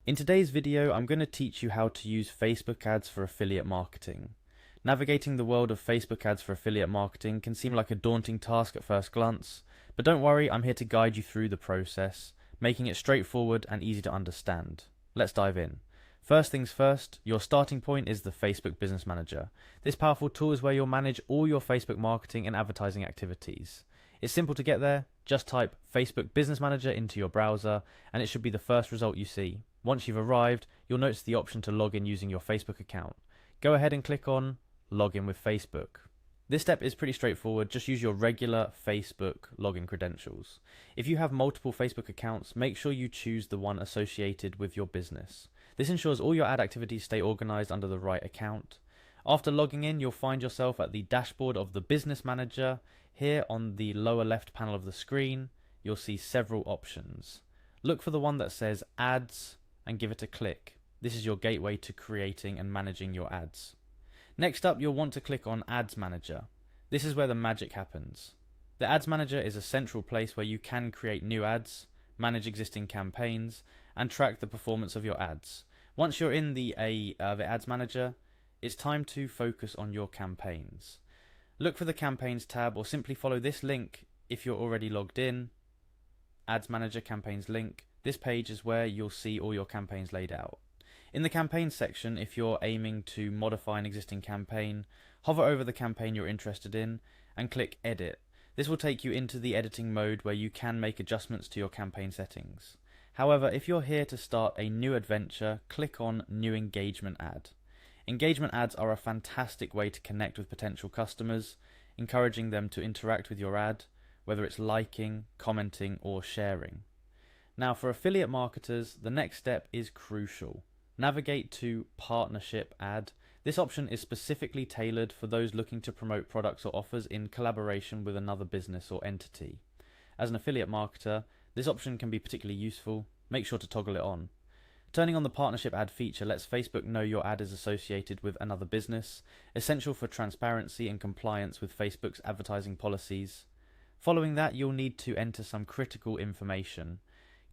In today's video, I'm going to teach you how to use Facebook ads for affiliate marketing. Navigating the world of Facebook ads for affiliate marketing can seem like a daunting task at first glance, but don't worry, I'm here to guide you through the process, making it straightforward and easy to understand. Let's dive in. First things first, your starting point is the Facebook Business Manager. This powerful tool is where you'll manage all your Facebook marketing and advertising activities. It's simple to get there, just type Facebook Business Manager into your browser and it should be the first result you see. Once you've arrived, you'll notice the option to log in using your Facebook account. Go ahead and click on Login with Facebook. This step is pretty straightforward, just use your regular Facebook login credentials. If you have multiple Facebook accounts, make sure you choose the one associated with your business. This ensures all your ad activities stay organized under the right account. After logging in, you'll find yourself at the dashboard of the Business Manager. Here on the lower left panel of the screen, you'll see several options. Look for the one that says Ads and give it a click. This is your gateway to creating and managing your ads. Next up, you'll want to click on Ads Manager. This is where the magic happens. The Ads Manager is a central place where you can create new ads, manage existing campaigns, and track the performance of your ads. Once you're in the Ads Manager, it's time to focus on your campaigns. Look for the Campaigns tab or simply follow this link if you're already logged in. Ads Manager Campaigns link. This page is where you'll see all your campaigns laid out. In the Campaigns section, if you're aiming to modify an existing campaign, hover over the campaign you're interested in and click Edit. This will take you into the editing mode where you can make adjustments to your campaign settings. However, if you're here to start a new adventure, click on New Engagement Ad. Engagement ads are a fantastic way to connect with potential customers, encouraging them to interact with your ad, whether it's liking, commenting, or sharing. Now, for affiliate marketers, the next step is crucial. Navigate to Partnership Ad. This option is specifically tailored for those looking to promote products or offers in collaboration with another business or entity. As an affiliate marketer, this option can be particularly useful. Make sure to toggle it on. Turning on the Partnership Ad feature lets Facebook know your ad is associated with another business, essential for transparency and compliance with Facebook's advertising policies. Following that, you'll need to enter some critical information.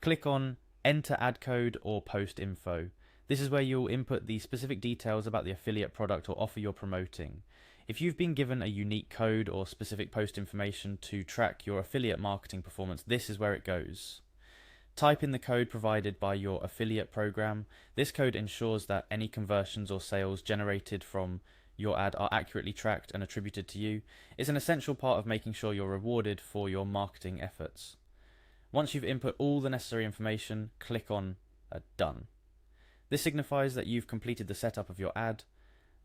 Click on Enter Ad Code or Post Info. This is where you'll input the specific details about the affiliate product or offer you're promoting. If you've been given a unique code or specific post information to track your affiliate marketing performance, this is where it goes. Type in the code provided by your affiliate program. This code ensures that any conversions or sales generated from your ad are accurately tracked and attributed to you. It's an essential part of making sure you're rewarded for your marketing efforts. Once you've input all the necessary information, click on Done. This signifies that you've completed the setup of your ad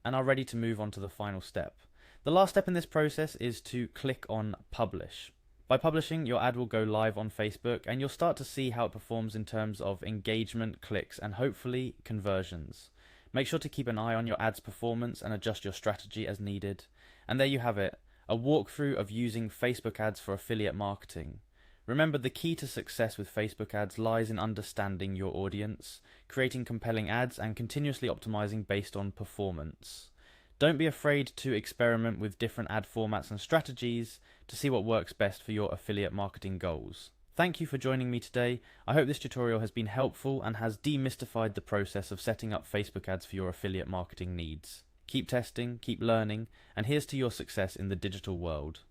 and are ready to move on to the final step. The last step in this process is to click on Publish. By publishing, your ad will go live on Facebook and you'll start to see how it performs in terms of engagement, clicks, and hopefully conversions. Make sure to keep an eye on your ad's performance and adjust your strategy as needed. And there you have it, a walkthrough of using Facebook ads for affiliate marketing. Remember, the key to success with Facebook ads lies in understanding your audience, creating compelling ads, and continuously optimizing based on performance. Don't be afraid to experiment with different ad formats and strategies to see what works best for your affiliate marketing goals. Thank you for joining me today. I hope this tutorial has been helpful and has demystified the process of setting up Facebook ads for your affiliate marketing needs. Keep testing, keep learning, and here's to your success in the digital world.